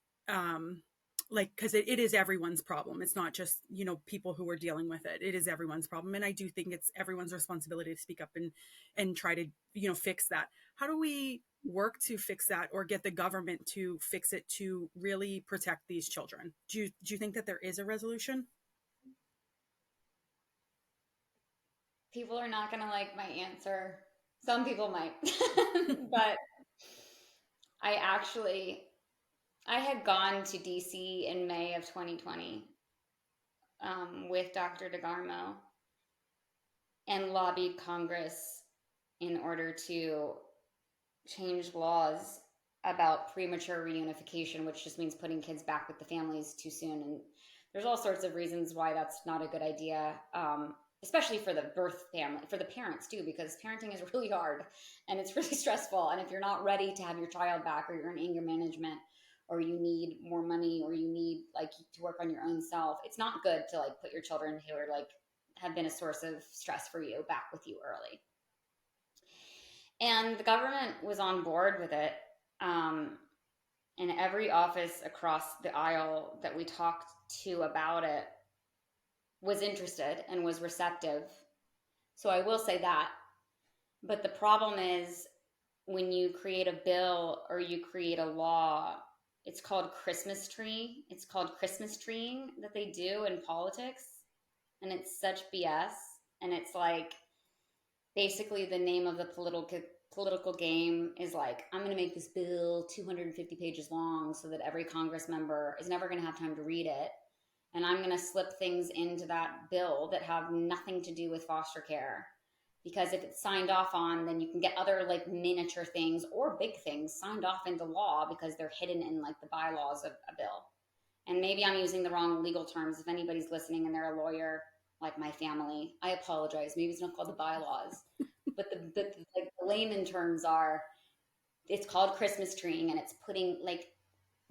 because it is everyone's problem. It's not just, people who are dealing with it. It is everyone's problem. And I do think it's everyone's responsibility to speak up and try to, fix that. How do we work to fix that, or get the government to fix it, to really protect these children? Do you think that there is a resolution? People are not going to like my answer. Some people might. But I had gone to DC in May of 2020 with Dr. DeGarmo and lobbied Congress in order to change laws about premature reunification, which just means putting kids back with the families too soon. And there's all sorts of reasons why that's not a good idea, especially for the birth family, for the parents too, because parenting is really hard and it's really stressful. And if you're not ready to have your child back, or you're in anger management, or you need more money, or you need, like, to work on your own self, it's not good to, like, put your children who are, like, have been a source of stress for you back with you early. And the government was on board with it. And every office across the aisle that we talked to about it was interested and was receptive. So I will say that. But the problem is, when you create a bill or you create a law, it's called Christmas tree. It's called Christmas treeing that they do in politics. And it's such BS. And it's like, basically the name of the political game is like, I'm going to make this bill 250 pages long so that every Congress member is never going to have time to read it. And I'm going to slip things into that bill that have nothing to do with foster care. because if it's signed off on, then you can get other like miniature things or big things signed off into law because they're hidden in like the bylaws of a bill. And maybe I'm using the wrong legal terms. If anybody's listening and they're a lawyer, like my family, I apologize. Maybe it's not called the bylaws, but like the layman terms are, it's called Christmas treeing, and it's putting like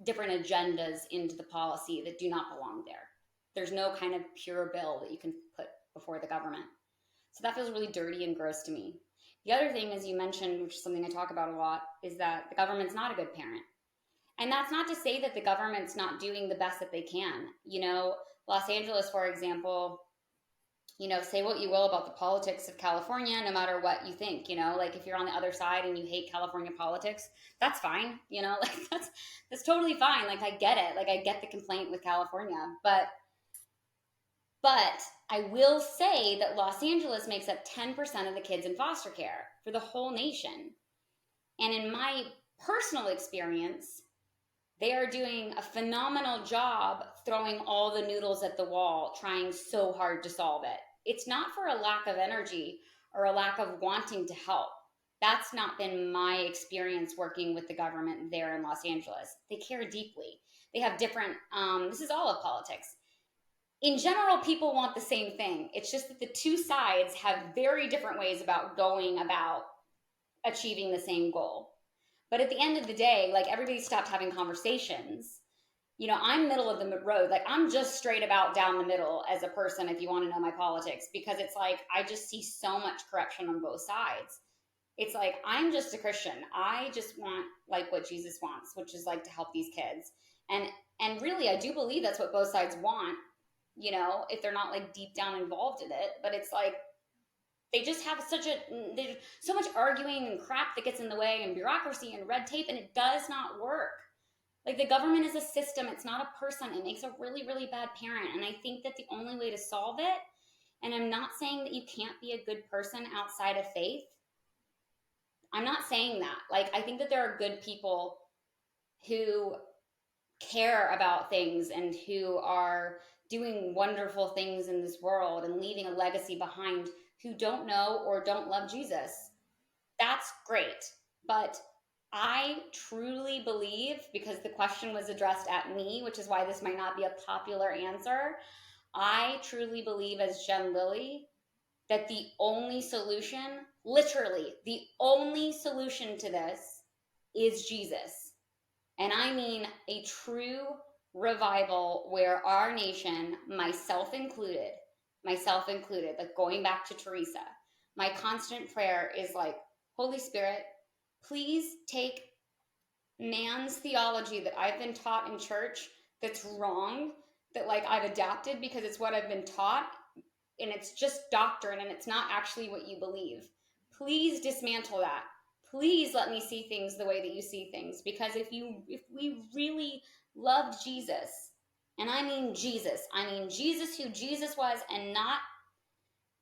different agendas into the policy that do not belong there. There's no kind of pure bill that you can put before the government. So that feels really dirty and gross to me. The other thing, as you mentioned, which is something I talk about a lot, is that the government's not a good parent. And that's not to say that the government's not doing the best that they can. You know, Los Angeles, for example, you know, say what you will about the politics of California, no matter what you think, you know, like if you're on the other side and you hate California politics, that's fine, you know, like that's totally fine. Like I get it. Like I get the complaint with California, but I will say that Los Angeles makes up 10% of the kids in foster care for the whole nation. And in my personal experience, they are doing a phenomenal job throwing all the noodles at the wall, trying so hard to solve it. It's not for a lack of energy or a lack of wanting to help. That's not been my experience working with the government there in Los Angeles. They care deeply. They have different, this is all of politics. In general, people want the same thing. It's just that the two sides have very different ways about going about achieving the same goal. But at the end of the day, like everybody stopped having conversations. You know, I'm middle of the road. Like I'm just straight about down the middle as a person, if you want to know my politics, because it's like I just see so much corruption on both sides. It's like I'm just a Christian. I just want like what Jesus wants, which is like to help these kids. And really I do believe that's what both sides want, you know, if they're not like deep down involved in it. But it's like they just have there's so much arguing and crap that gets in the way and bureaucracy and red tape, and it does not work. Like the government is a system, it's not a person. It makes a really, really bad parent. And I think that the only way to solve it, and I'm not saying that you can't be a good person outside of faith. I'm not saying that. Like I think that there are good people who care about things and who are doing wonderful things in this world and leaving a legacy behind who don't know or don't love Jesus. That's great. But I truly believe, because the question was addressed at me, which is why this might not be a popular answer, I truly believe, as Jen Lilley, that the only solution, literally, the only solution to this is Jesus. And I mean a true revival where our nation, myself included, like going back to Teresa, my constant prayer is like, Holy Spirit, please take man's theology that I've been taught in church that's wrong, that like I've adapted because it's what I've been taught, and it's just doctrine and it's not actually what you believe. Please dismantle that. Please let me see things the way that you see things, because if we really loved Jesus, and I mean Jesus who Jesus was, and not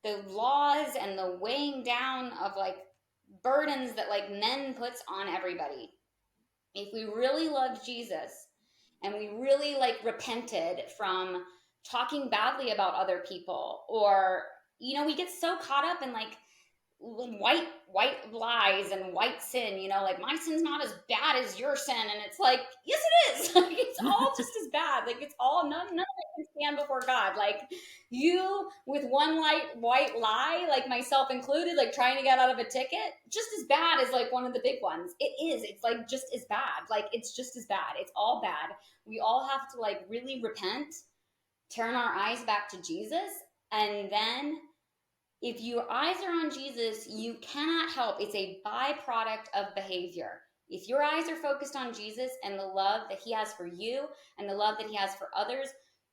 the laws and the weighing down of like burdens that like men puts on everybody. If we really loved Jesus and we really like repented from talking badly about other people, or you know, we get so caught up in like white lies and white sin, you know, like my sin's not as bad as your sin, and it's like, yes it is. Like it's all just as bad. Like it's all, none of it can stand before God. Like you with one white lie, like myself included, like trying to get out of a ticket, just as bad as like one of the big ones. It is, it's like just as bad. Like it's just as bad. It's all bad. We all have to like really repent, turn our eyes back to Jesus, and then if your eyes are on Jesus, you cannot help. It's a byproduct of behavior. If your eyes are focused on Jesus and the love that he has for you and the love that he has for others,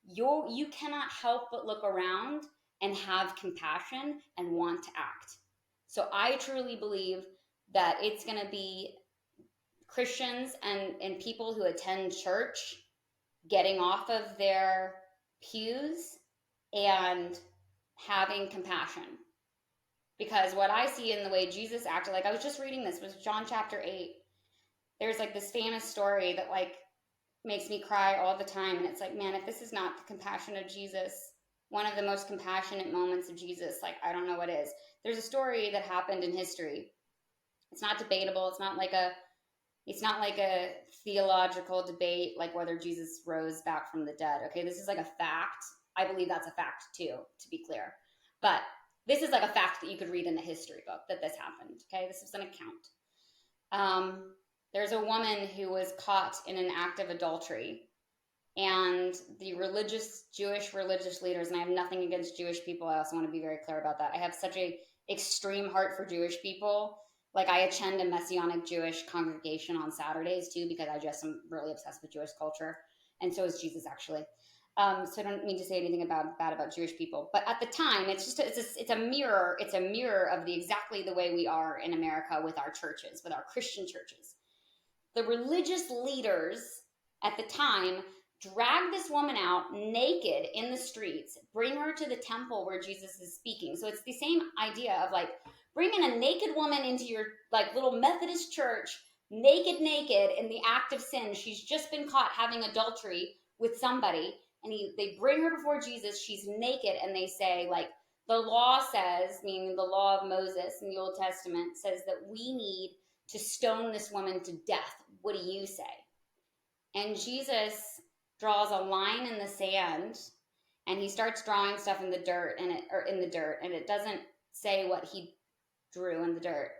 you cannot help but look around and have compassion and want to act. So I truly believe that it's going to be Christians and people who attend church getting off of their pews and having compassion. Because what I see in the way Jesus acted, like I was just reading this, was John chapter 8. There's like this famous story that like makes me cry all the time. And it's like, man, if this is not the compassion of Jesus, one of the most compassionate moments of Jesus. Like, I don't know what is. There's a story that happened in history. It's not debatable. It's not like a theological debate, like whether Jesus rose back from the dead. Okay, this is like a fact. I believe that's a fact too, to be clear. But this is like a fact that you could read in the history book that this happened. Okay, this was an account. There's a woman who was caught in an act of adultery, and the Jewish religious leaders, and I have nothing against Jewish people. I also want to be very clear about that. I have such a extreme heart for Jewish people. Like, I attend a Messianic Jewish congregation on Saturdays too, because I just am really obsessed with Jewish culture, and so is Jesus actually. So I don't mean to say anything bad about Jewish people, but at the time, it's a mirror. It's a mirror of exactly the way we are in America with our churches, with our Christian churches. The religious leaders at the time drag this woman out naked in the streets, bring her to the temple where Jesus is speaking. So it's the same idea of like bringing a naked woman into your like little Methodist church, naked in the act of sin. She's just been caught having adultery with somebody, and they bring her before Jesus. She's naked, and they say like, the law says, meaning the law of Moses in the Old Testament, says that we need to stone this woman to death. What do you say? And Jesus draws a line in the sand, and he starts drawing stuff in the dirt, and it doesn't say what he drew in the dirt.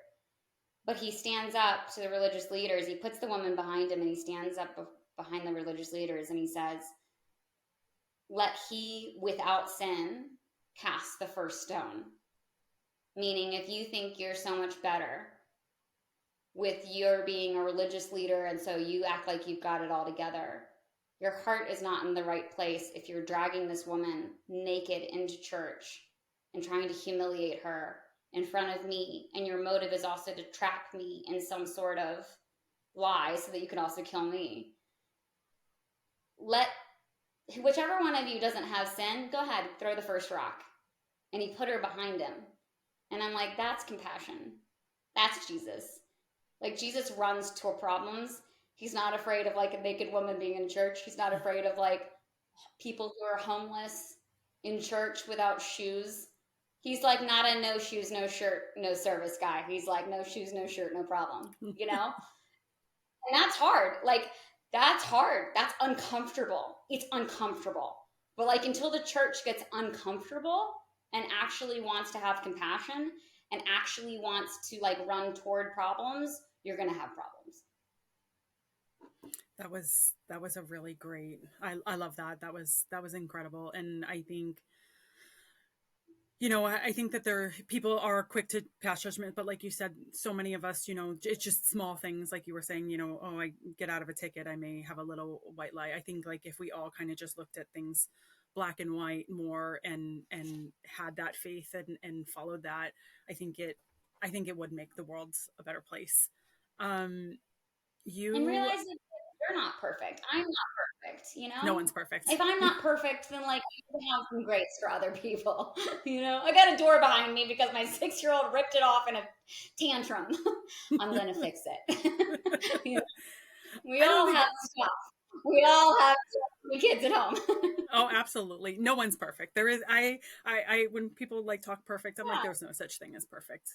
But he stands up to the religious leaders. He puts the woman behind him, and he stands up behind the religious leaders, and he says, "Let he without sin cast the first stone." Meaning, if you think you're so much better with your being a religious leader, and so you act like you've got it all together, your heart is not in the right place if you're dragging this woman naked into church and trying to humiliate her in front of me, and your motive is also to trap me in some sort of lie so that you can also kill me. Let whichever one of you doesn't have sin, go ahead, throw the first rock. And he put her behind him. And I'm like, that's compassion. That's Jesus. Like, Jesus runs toward problems. He's not afraid of like a naked woman being in church. He's not afraid of like people who are homeless in church without shoes. He's like not a no shoes, no shirt, no service guy. He's like no shoes, no shirt, no problem, you know? And that's hard. Like, that's hard. That's uncomfortable. It's uncomfortable. But like, until the church gets uncomfortable and actually wants to have compassion and actually wants to like run toward problems, you're going to have problems. That was a really great. I love that. That was incredible. And I think, you know, I think that people are quick to pass judgment, but like you said, so many of us, you know, it's just small things. Like you were saying, you know, oh, I get out of a ticket, I may have a little white lie. I think like if we all kind of just looked at things black and white more, and had that faith, and followed that, I think it would make the world a better place. Um, And you, realize that you're not perfect. I'm not perfect, you no know? one's perfect. If I'm not perfect, then like I can have some grace for other people. You know, I got a door behind me because my 6-year-old ripped it off in a tantrum. I'm gonna fix it. You know? We I don't all think have stuff. We all have kids at home. Oh, absolutely. No one's perfect. There is when people like talk perfect, I'm like, Yeah, there's no such thing as perfect.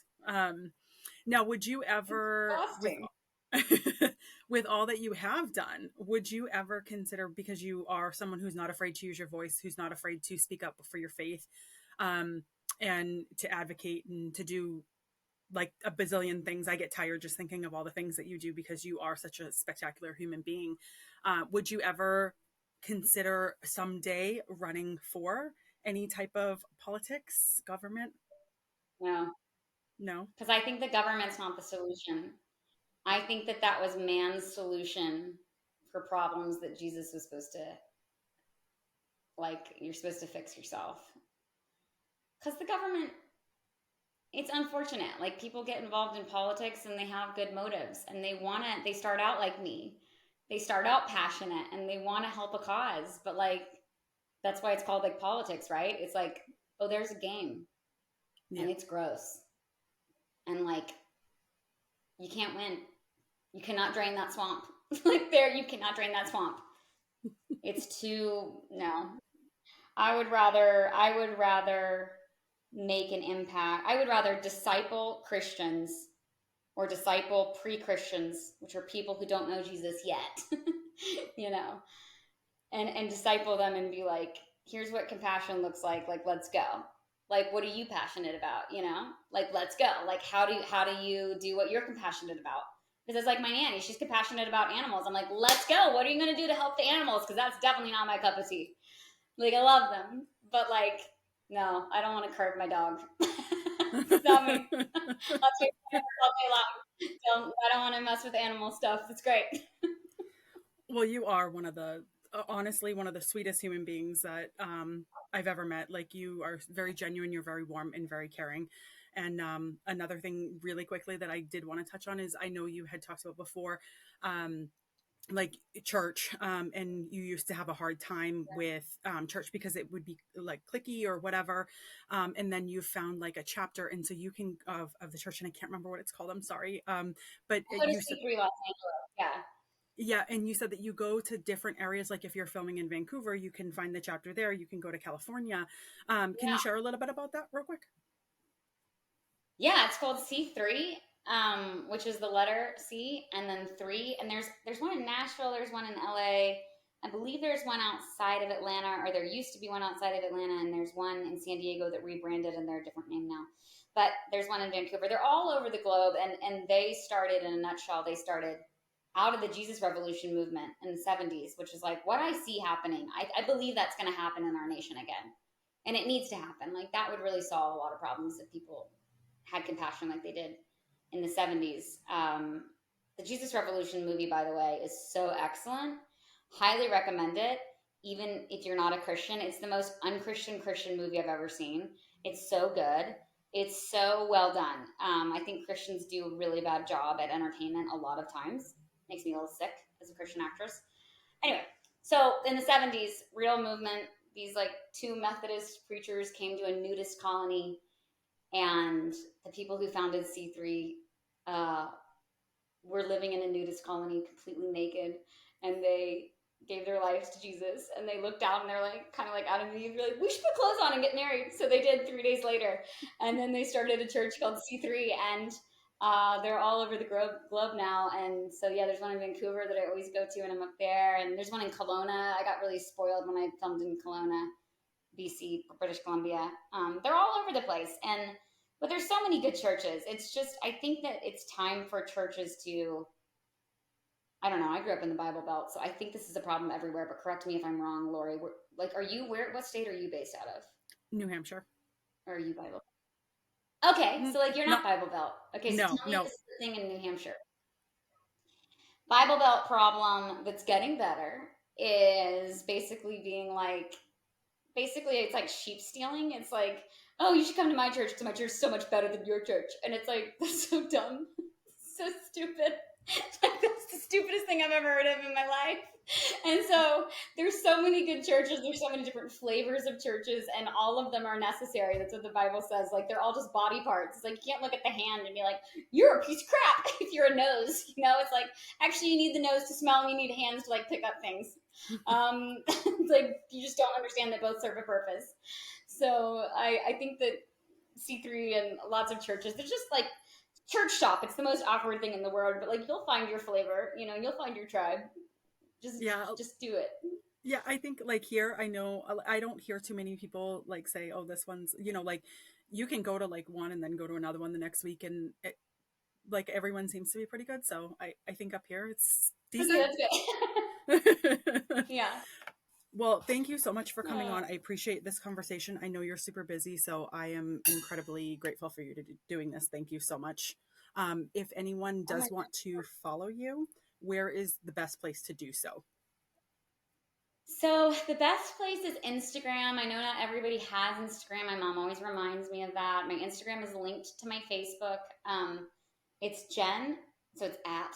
Now, would you it's ever, exhausting. with all that you have done, would you ever consider, because you are someone who's not afraid to use your voice, who's not afraid to speak up for your faith, um, and to advocate and to do like a bazillion things. I get tired just thinking of all the things that you do because you are such a spectacular human being. Would you ever consider someday running for any type of politics, government? No, No. because I think the government's not the solution. I think that that was man's solution for problems that Jesus was supposed to, like, you're supposed to fix yourself. Because the government, it's unfortunate. Like, people get involved in politics and they have good motives, and they start out like me. They start out passionate and they want to help a cause, but like, that's why it's called like politics, right? It's like, oh, there's a game Yeah. and it's gross. And like, you can't win. You cannot drain that swamp. Like, you cannot drain that swamp. It's too, no. I would rather make an impact. I would rather disciple Christians or disciple pre-Christians, which are people who don't know Jesus yet, you know, and disciple them and be like, here's what compassion looks like let's go. Like, what are you passionate about, you know? Like, let's go. Like, how do you do what you're compassionate about? Because it's like my nanny, she's compassionate about animals. I'm like, let's go. What are you going to do to help the animals? Because that's definitely not my cup of tea. Like, I love them, but like, no, I don't want to curb my dog. It's not me. I'll take all day long. I don't want to mess with animal stuff. It's great. Well, you are one of the honestly one of the sweetest human beings that I've ever met. Like you are very genuine, you're very warm and very caring. And another thing, really quickly, that I did want to touch on is I know you had talked about before, um, like church, and you used to have a hard time with church because it would be like clicky or whatever, and then you found like a chapter, and so you can of the church, and I can't remember what it's called. I'm sorry, but Go to you said C3 Los Angeles. Yeah. yeah, and you said that you go to different areas. Like if you're filming in Vancouver, you can find the chapter there. You can go to California. Can you Yeah. share a little bit about that real quick? Yeah, it's called C3, which is the letter C and then three. And there's one in Nashville, there's one in LA. I believe there's one outside of Atlanta, or there used to be one outside of Atlanta, and there's one in San Diego that rebranded and they're a different name now. But there's one in Vancouver. They're all over the globe, and they started, in a nutshell, they started out of the Jesus Revolution movement in the 70s, which is like what I see happening. I believe that's going to happen in our nation again. And it needs to happen. Like that would really solve a lot of problems if people had compassion like they did in the 70s. The Jesus Revolution movie, by the way, is so excellent. Highly recommend it. Even if you're not a Christian, it's the most unchristian Christian movie I've ever seen. It's so good. It's so well done. I think Christians do a really bad job at entertainment a lot of times. Makes me a little sick as a Christian actress. Anyway, so in the 70s, real movement, these like two Methodist preachers came to a nudist colony, and the people who founded C3 uh, were living in a nudist colony completely naked, and they gave their lives to Jesus, and they looked out and they're like kind of like out of the they're like, we should put clothes on and get married. So they did 3 days later, and then they started a church called C3, and they're all over the globe now. And so yeah, there's one in Vancouver that I always go to when I'm up there, and there's one in Kelowna. I got really spoiled when I filmed in Kelowna, BC, British Columbia. They're all over the place, and but there's so many good churches. It's just I think that it's time for churches to. I don't know. I grew up in the Bible Belt, so I think this is a problem everywhere. But correct me if I'm wrong, Laurie. Like, are you where? What state are you based out of? New Hampshire. Or are you Bible? Okay, so like you're No, not Bible Belt. Okay, so no, tell me if no. this is the thing in New Hampshire. Bible Belt problem that's getting better is basically being like basically it's like sheep stealing. It's like, oh, you should come to my church because my church is so much better than your church. And it's like, that's so dumb. So stupid. Like, that's the stupidest thing I've ever heard of in my life. And so there's so many good churches. There's so many different flavors of churches, and all of them are necessary. That's what the Bible says. Like, they're all just body parts. It's like, you can't look at the hand and be like, you're a piece of crap if you're a nose. You know, it's like, actually, you need the nose to smell and you need hands to, like, pick up things. Like, you just don't understand that both serve a purpose. So I think that C3 and lots of churches, they're just like church shop. It's the most awkward thing in the world, but like you'll find your flavor, you know, you'll find your tribe. Just Yeah, just do it. yeah. I think like here, I know I don't hear too many people like say, "Oh, this one's," like you can go to like one and then go to another one the next week, and like everyone seems to be pretty good. So I think up here it's Okay, decent. that's good. Yeah. Well, thank you so much for coming Uh, on. I appreciate this conversation. I know you're super busy, so I am incredibly grateful for you to doing this. Thank you so much. If anyone oh my does want to follow you, where is the best place to do so? So the best place is Instagram. I know not everybody has Instagram. My mom always reminds me of that. My Instagram is linked to my Facebook. It's Jen, so it's at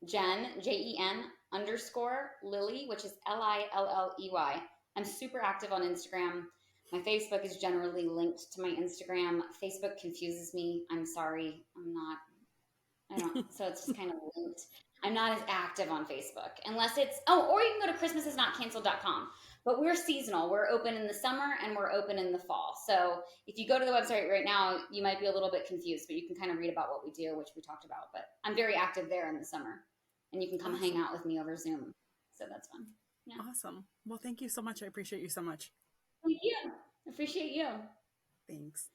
Jen Jen underscore Lilley, which is Lilley. I'm super active on Instagram. My Facebook is generally linked to my Instagram. Facebook confuses me. I'm sorry. I'm not. I don't. So it's just kind of linked. I'm not as active on Facebook unless it's, oh, or you can go to christmasisnotcanceled.com. But we're seasonal. We're open in the summer and we're open in the fall. So if you go to the website right now, you might be a little bit confused, but you can kind of read about what we do, which we talked about. But I'm very active there in the summer, and you can come hang Awesome. out with me over Zoom. So that's fun. Yeah. Awesome. Well, thank you so much. I appreciate you so much. Thank you. Appreciate you. Thanks.